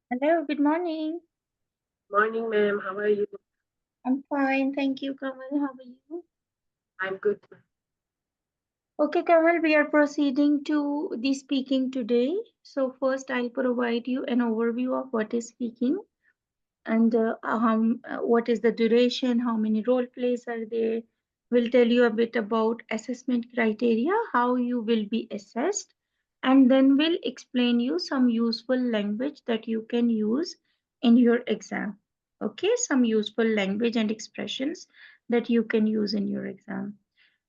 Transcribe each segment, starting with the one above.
Hello, good morning. Morning, ma'am. How are you? I'm fine, thank you, Kamal. How are you? I'm good. Okay, Kamal, we are proceeding to the speaking today. So first, I'll provide you an overview of what is speaking and what is the duration, how many role plays are there. We'll tell you a bit about assessment criteria, how you will be assessed, and then we'll explain you some useful language that you can use in your exam. Okay, some useful language and expressions that you can use in your exam.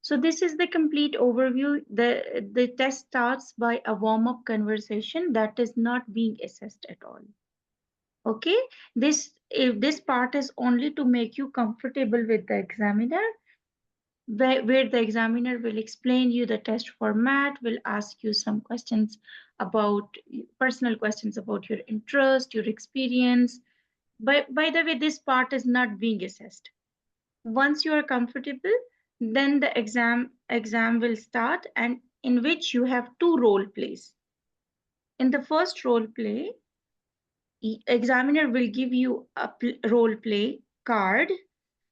So this is the complete overview. The test starts by a warm-up conversation that is not being assessed at all. Okay, this if this part is only to make you comfortable with the examiner, where the examiner will explain you the test format, will ask you some questions about personal questions about your interest, your experience. By the way, this part is not being assessed. Once you are comfortable, then the exam will start, and in which you have two role plays. In the first role play, examiner will give you a role play card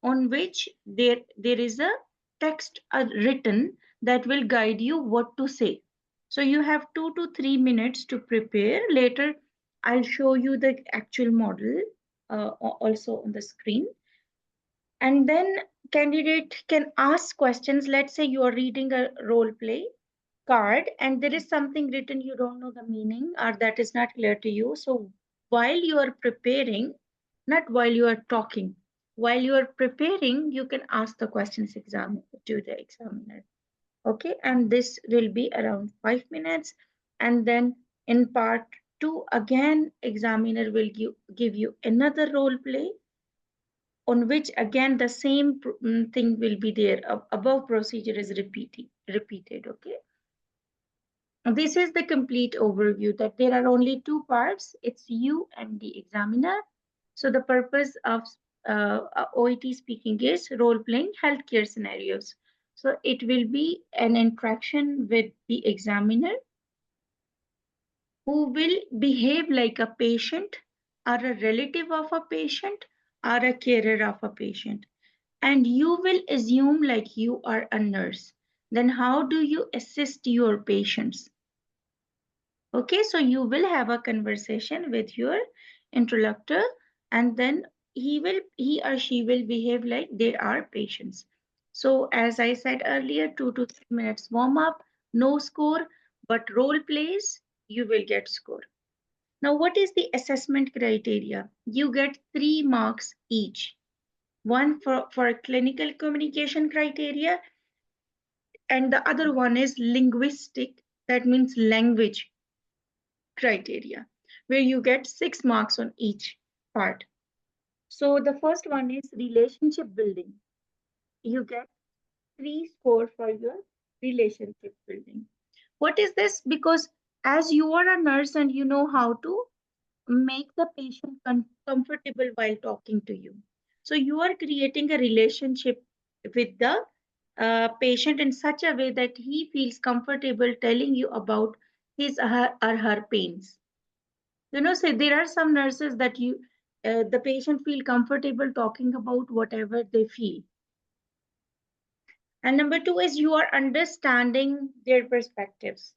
on which there is a text written that will guide you what to say. So you have 2 to 3 minutes to prepare. Later I'll show you the actual model also on the screen, and then candidate can ask questions. Let's say you are reading a role play card and there is something written you don't know the meaning or that is not clear to you. So while you are preparing, not while you are talking, while you are preparing, you can ask the questions to the examiner. Okay, and this will be around 5 minutes. And then in part two, again, examiner will give you another role play on which again the same thing will be there. Above procedure is repeated. Okay, this is the complete overview that there are only two parts. It's you and the examiner. So the purpose of OET speaking is role playing healthcare scenarios. So it will be an interaction with the examiner who will behave like a patient or a relative of a patient or a carer of a patient. And you will assume like you are a nurse. Then how do you assist your patients? Okay, so you will have a conversation with your interlocutor, and then he or she will behave like they are patients. So as I said earlier, 2 to 3 minutes warm up, no score, but role plays, you will get score. Now, what is the assessment criteria? You get 3 marks each. One for clinical communication criteria, and the other one is linguistic, that means language criteria, where you get 6 marks on each part. So the first one is relationship building. You get 3 score for your relationship building. What is this? Because as you are a nurse and you know how to make the patient comfortable while talking to you. So you are creating a relationship with the patient in such a way that he feels comfortable telling you about his or her pains. Say there are some nurses that the patient feel comfortable talking about whatever they feel. And number two is you are understanding their perspectives.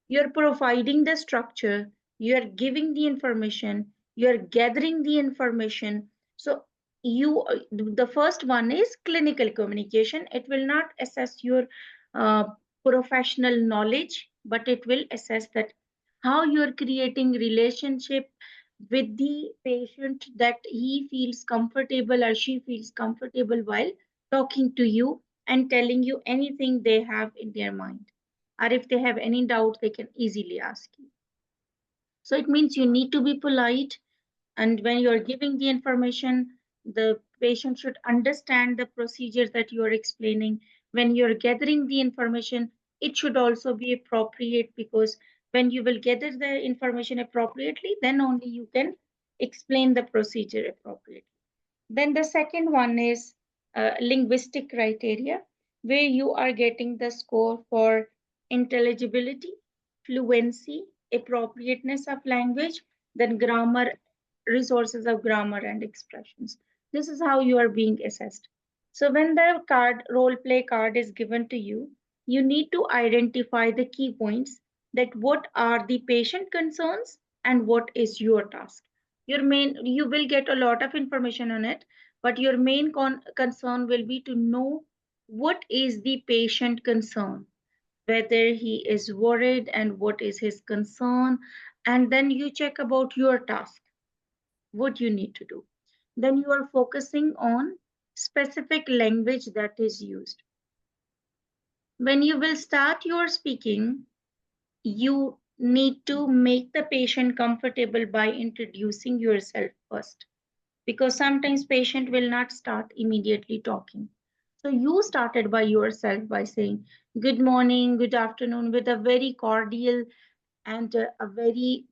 You're providing the structure, you're giving the information, you're gathering the information. So the first one is clinical communication. It will not assess your uh, professional knowledge, but it will assess that how you're creating relationship with the patient, that he feels comfortable or she feels comfortable while talking to you and telling you anything they have in their mind, or if they have any doubt they can easily ask you. So it means you need to be polite, and when you are giving the information, the patient should understand the procedures that you are explaining. When you're gathering the information, it should also be appropriate, because when you will gather the information appropriately, then only you can explain the procedure appropriately. Then the second one is linguistic criteria, where you are getting the score for intelligibility, fluency, appropriateness of language. then grammar, resources of grammar and expressions. This is how you are being assessed. So when the card, role play card is given to you, you need to identify the key points, that what are the patient concerns and what is your task. Your main, you will get a lot of information on it, but your main concern will be to know what is the patient concern, whether he is worried and what is his concern, and then you check about your task, what you need to do. Then you are focusing on specific language that is used. When you will start your speaking, you need to make the patient comfortable by introducing yourself first, because sometimes patient will not start immediately talking. So you started by yourself by saying good morning, good afternoon, with a very cordial and a very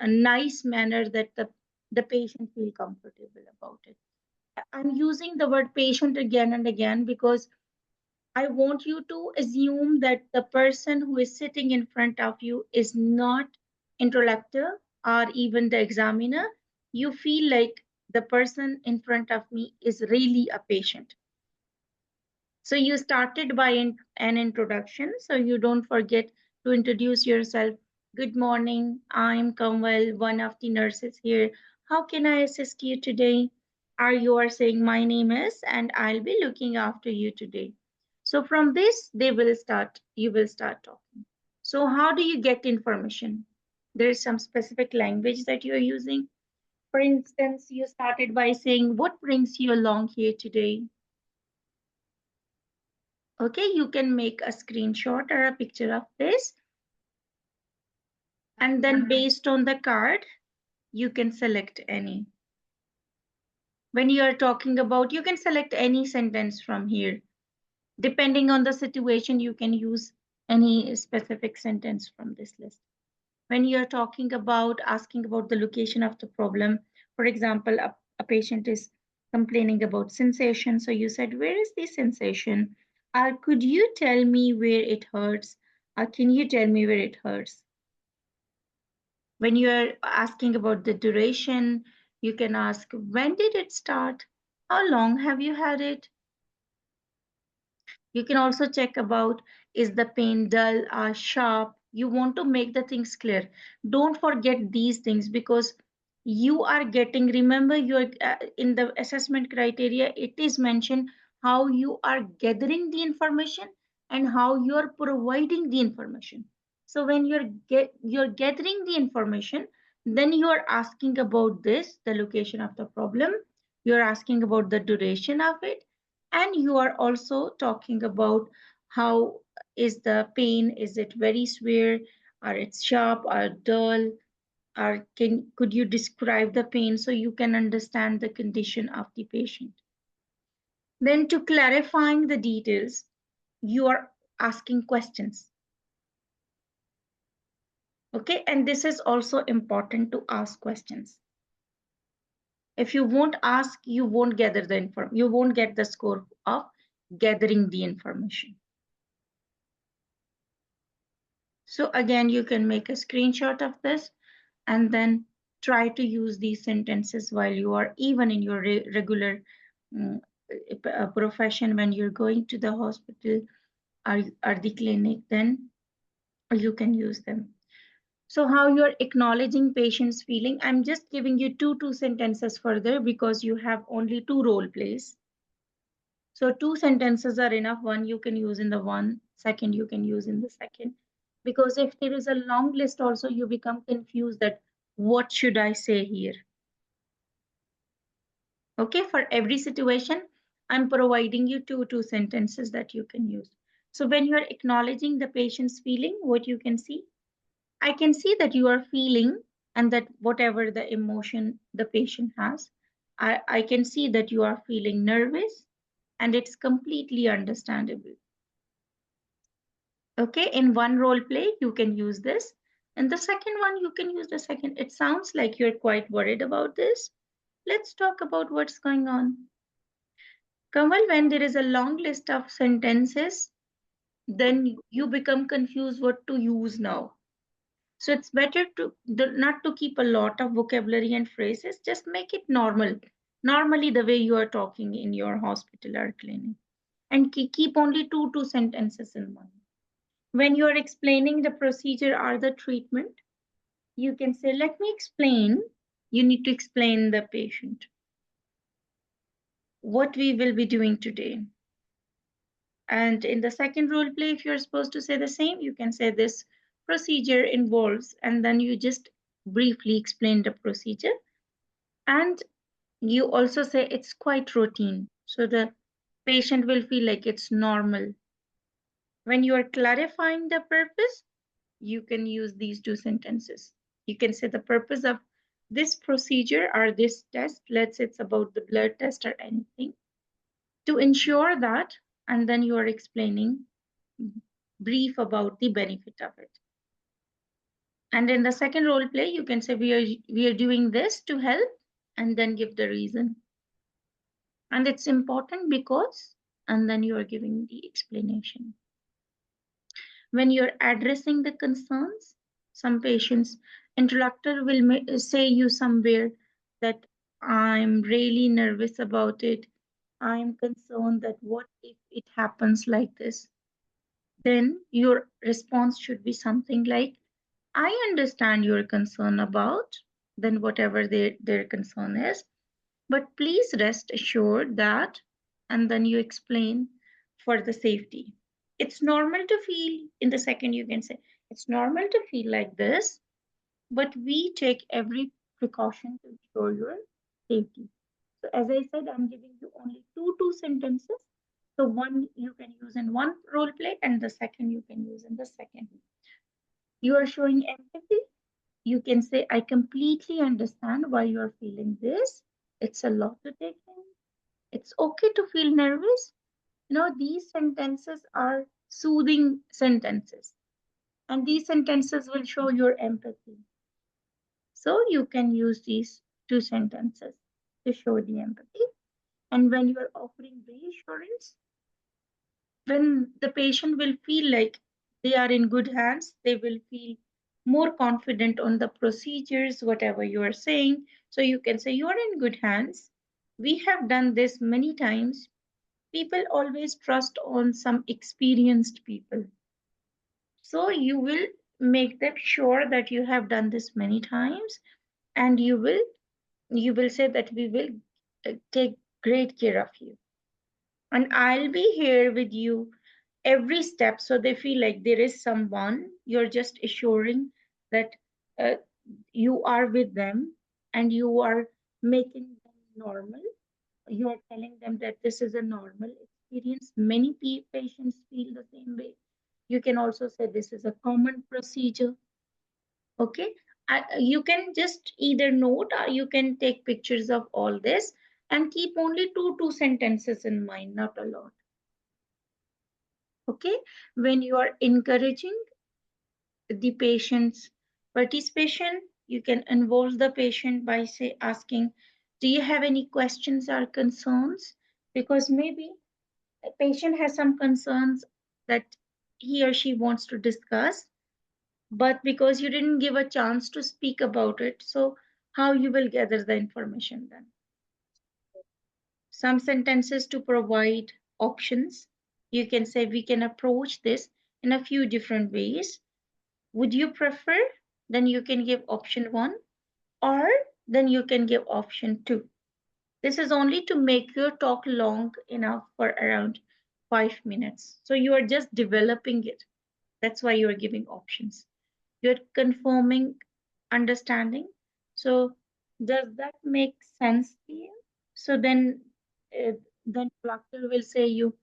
nice manner that the patient feel comfortable about it. I'm using the word patient again and again because I want you to assume that the person who is sitting in front of you is not interlocutor or even the examiner. You feel like the person in front of me is really a patient. So you started by an introduction, so you don't forget to introduce yourself. Good morning, I'm Kamwal, one of the nurses here. How can I assist you today? Or you are saying my name is and I'll be looking after you today. So from this, you will start talking. So how do you get information? There is some specific language that you're using. For instance, you started by saying, what brings you along here today? Okay, you can make a screenshot or a picture of this, and then based on the card, you can select any. When you are talking about, you can select any sentence from here. Depending on the situation, you can use any specific sentence from this list. When you're talking about asking about the location of the problem, for example, a patient is complaining about sensation. So you said, where is the sensation? Or could you tell me where it hurts? Or can you tell me where it hurts? When you're asking about the duration, you can ask, when did it start? How long have you had it? You can also check about, is the pain dull or sharp? You want to make the things clear. Don't forget these things because you are getting, remember, you're in the assessment criteria, it is mentioned how you are gathering the information and how you're providing the information. So when you're gathering the information, then you are asking about this, the location of the problem. You're asking about the duration of it, and you are also talking about how is the pain, is it very severe, or it's sharp or dull, or could you describe the pain so you can understand the condition of the patient. Then to clarifying the details, you are asking questions. Okay, and this is also important to ask questions. If you won't ask, you won't gather the you won't get the score of gathering the information. So again, you can make a screenshot of this and then try to use these sentences while you are even in your regular mm, profession, when you're going to the hospital or the clinic, then you can use them. So how you're acknowledging patient's feeling, I'm just giving you two sentences further because you have only two role plays. So two sentences are enough. One you can use in the one, second you can use in the second. Because if there is a long list also, you become confused that what should I say here? Okay, for every situation, I'm providing you two sentences that you can use. So when you're acknowledging the patient's feeling, what you can see, I can see that you are feeling and that whatever the emotion the patient has, I can see that you are feeling nervous and it's completely understandable. Okay, in one role play, you can use this. And the second one, you can use the second. It sounds like you're quite worried about this. Let's talk about what's going on. Kamal, when there is a long list of sentences, then you become confused what to use now. So it's better to not to keep a lot of vocabulary and phrases, just make it normally the way you are talking in your hospital or clinic. And keep only two sentences in mind. When you are explaining the procedure or the treatment, you can say, let me explain. You need to explain the patient what we will be doing today. And in the second role play, if you're supposed to say the same, you can say this procedure involves, and then you just briefly explain the procedure. And you also say it's quite routine. So the patient will feel like it's normal. When you are clarifying the purpose, you can use these two sentences. You can say the purpose of this procedure or this test, let's say it's about the blood test or anything, to ensure that, and then you are explaining brief about the benefit of it. And in the second role play, you can say we are doing this to help, and then give the reason. And it's important because, and then you are giving the explanation. When you're addressing the concerns, some patients, interlocutor will say you somewhere that I'm really nervous about it. I'm concerned that what if it happens like this? Then your response should be something like, I understand your concern about, then whatever their concern is, but please rest assured that, and then you explain for the safety. It's normal to feel, in the second, you can say, it's normal to feel like this, but we take every precaution to ensure your safety. So, as I said, I'm giving you only two sentences. So, one you can use in one role play, and the second you can use in the second. You are showing empathy. You can say, I completely understand why you are feeling this. It's a lot to take in. It's okay to feel nervous. These sentences are soothing sentences, and these sentences will show your empathy. So you can use these two sentences to show the empathy. And when you are offering reassurance, when the patient will feel like they are in good hands, they will feel more confident on the procedures, whatever you are saying. So you can say, you are in good hands. We have done this many times. People always trust on some experienced people. So you will make them sure that you have done this many times, and you will say that we will take great care of you, and I'll be here with you every step, so they feel like there is someone. You're just assuring that uh, you are with them, and you are making them normal. You are telling them that this is a normal experience. Many patients feel the same way. You can also say this is a common procedure. Okay. You can just either note or you can take pictures of all this, and keep only two sentences in mind, not a lot. Okay. When you are encouraging the patient's participation, you can involve the patient by asking, do you have any questions or concerns? Because maybe a patient has some concerns that he or she wants to discuss, but because you didn't give a chance to speak about it, so how you will gather the information then? Some sentences to provide options. You can say, we can approach this in a few different ways. Would you prefer? Then you can give option one, or then you can give option two. This is only to make your talk long enough for around 5 minutes. So you are just developing it. That's why you are giving options. You're confirming understanding. So does that make sense to you? So then doctor will say you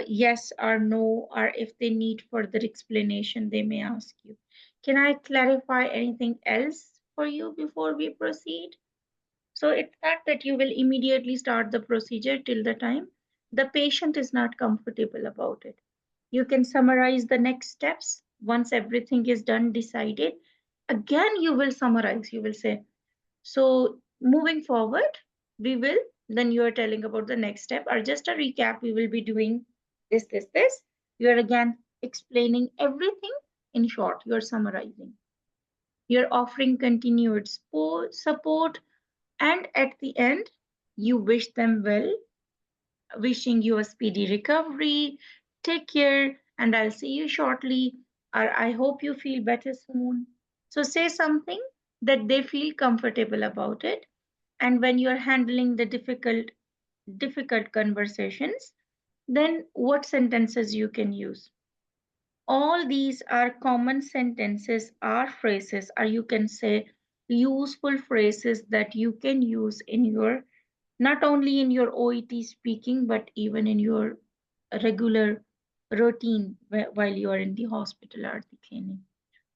yes or no, or if they need further explanation, they may ask you, can I clarify anything else for you before we proceed? So it's not that you will immediately start the procedure till the time the patient is not comfortable about it. You can summarize the next steps once everything is done, decided. Again, you will summarize. You will say, so moving forward, we will, then you are telling about the next step, or just a recap, we will be doing this. You are again explaining everything in short, you are summarizing. You're offering continued support, and at the end, you wish them well, wishing you a speedy recovery. Take care, and I'll see you shortly, or I hope you feel better soon. So say something that they feel comfortable about it. And when you're handling the difficult conversations, then what sentences you can use? All these are common sentences or phrases, or you can say useful phrases that you can use in your, not only in your OET speaking, but even in your regular routine while you are in the hospital or the clinic.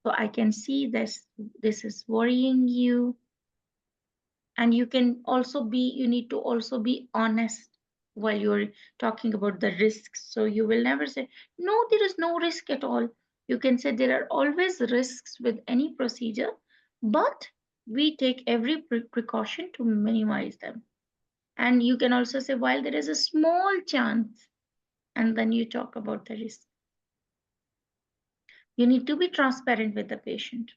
So I can see this is worrying you, and you need to also be honest while you're talking about the risks. So you will never say no, there is no risk at all. You can say there are always risks with any procedure, but we take every precaution to minimize them. And you can also say while there is a small chance, and then you talk about the risk. You need to be transparent with the patient,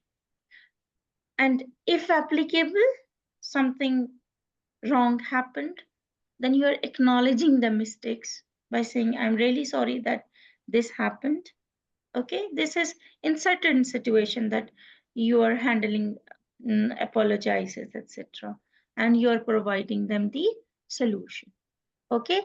and if applicable, something wrong happened, then you are acknowledging the mistakes by saying, I'm really sorry that this happened. Okay, this is in certain situation that you are handling, apologizes, etc. And you are providing them the solution. Okay,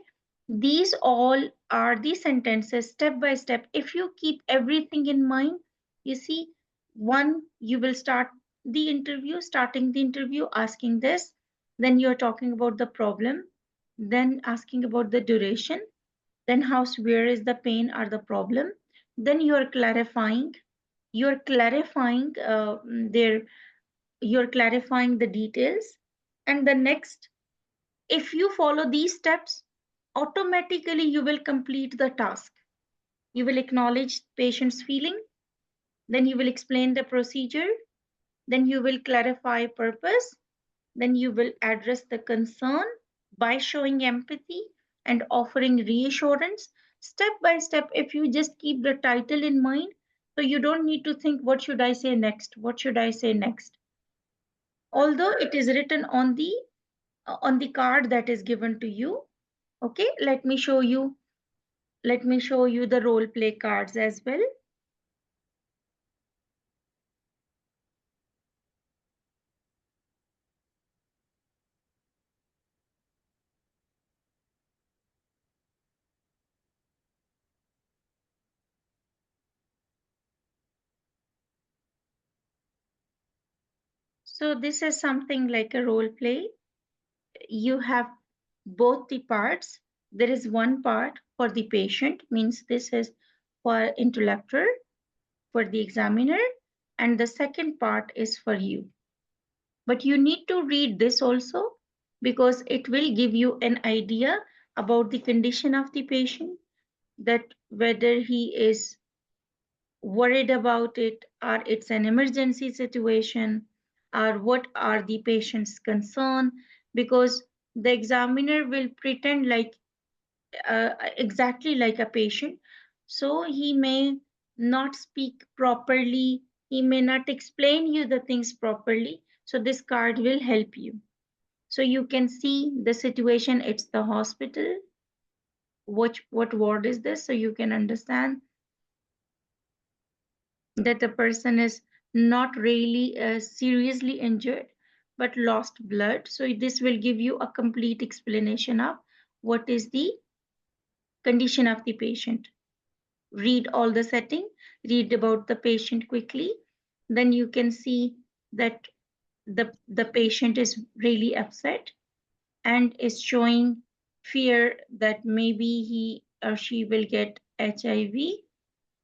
these all are the sentences step by step. If you keep everything in mind, you see, one, you will starting the interview asking this, then you're talking about the problem, then asking about the duration, then how severe is the pain or the problem, then you're clarifying you're clarifying the details. And the next, if you follow these steps, automatically you will complete the task. You will acknowledge patient's feeling, then you will explain the procedure, then you will clarify purpose, then you will address the concern by showing empathy and offering reassurance. Step by step, if you just keep the title in mind, so you don't need to think, what should I say next? What should I say next? Although it is written on the card that is given to you. Okay, let me show you the role play cards as well. So this is something like a role play. You have both the parts. There is one part for the patient, means this is for interlocutor, for the examiner, and the second part is for you. But you need to read this also, because it will give you an idea about the condition of the patient, that whether he is worried about it, or it's an emergency situation, or what are the patient's concern, because the examiner will pretend like exactly like a patient. So he may not speak properly, he may not explain you the things properly. So this card will help you. So you can see the situation, it's the hospital. What ward is this? So you can understand that the person is not really seriously injured, but lost blood. So this will give you a complete explanation of what is the condition of the patient. Read all the setting, read about the patient quickly, then you can see that the patient is really upset and is showing fear that maybe he or she will get HIV,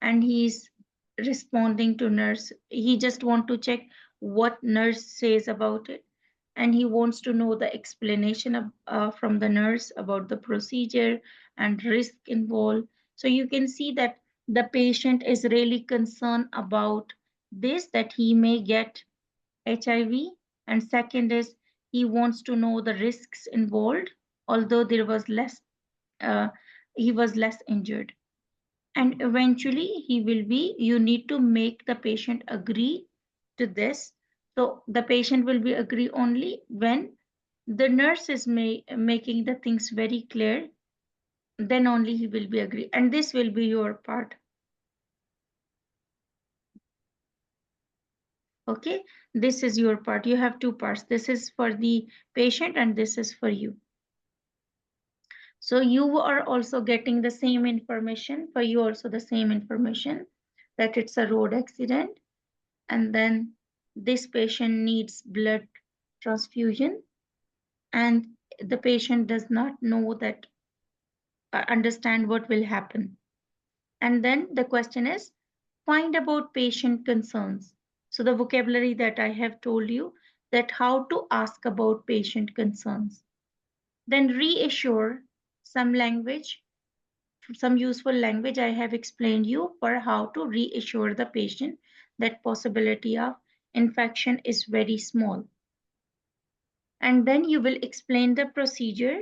and he's responding to nurse. He just want to check what nurse says about it, and he wants to know the explanation from the nurse about the procedure and risk involved. So you can see that the patient is really concerned about this, that he may get HIV. And second is, he wants to know the risks involved, although uh, he was less injured. And eventually you need to make the patient agree to this. So the patient will be agree only when the nurse is making the things very clear, then only he will be agree, and this will be your part. Okay, this is your part. You have two parts. This is for the patient and this is for you. So you are also getting the same information, for you also the same information, that it's a road accident and then this patient needs blood transfusion and the patient does not know that, understand what will happen. And then the question is, find about patient concerns. So the vocabulary that I have told you, that how to ask about patient concerns. Then reassure, some language, some useful language I have explained you for how to reassure the patient that possibility of infection is very small. And then you will explain the procedure,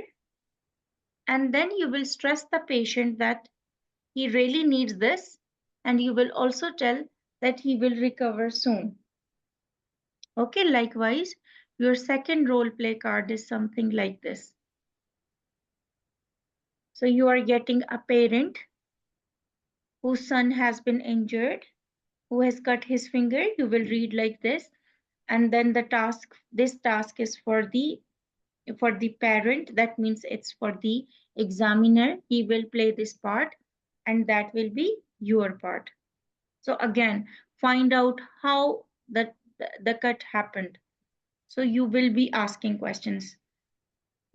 and then you will stress the patient that he really needs this, and you will also tell that he will recover soon. Okay, likewise, your second role play card is something like this. So you are getting a parent whose son has been injured, who has cut his finger. You will read like this, and then the task, this task is for the parent. That means it's for the examiner. He will play this part, and that will be your part. So again, find out how the cut happened. So you will be asking questions.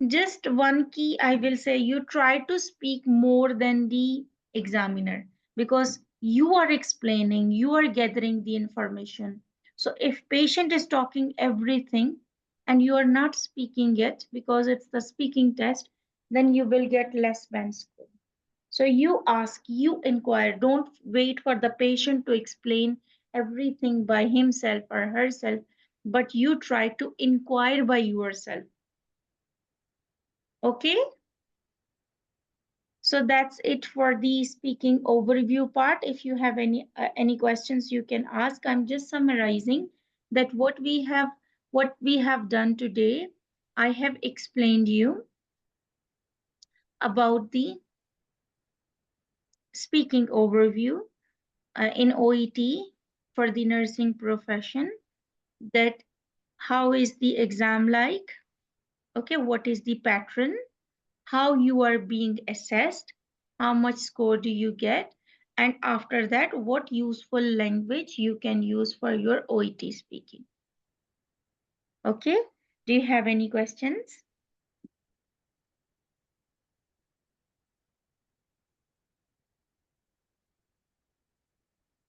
Just one key I will say, you try to speak more than the examiner, because you are explaining, you are gathering the information. So if patient is talking everything and you are not speaking it because it's the speaking test, then you will get less band score. So you ask, you inquire, don't wait for the patient to explain everything by himself or herself, but you try to inquire by yourself. Okay? So that's it for the speaking overview part. If you have any questions, you can ask. I'm just summarizing that what we have done today. I have explained you about the speaking overview in OET for the nursing profession, that how is the exam like, okay, what is the pattern, how you are being assessed, how much score do you get, and after that, what useful language you can use for your OET speaking. Okay, do you have any questions?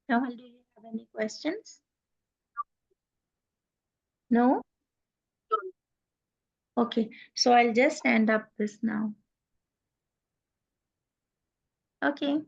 Rahul, do you have any questions? No? Okay, so I'll just end up this now. Okay.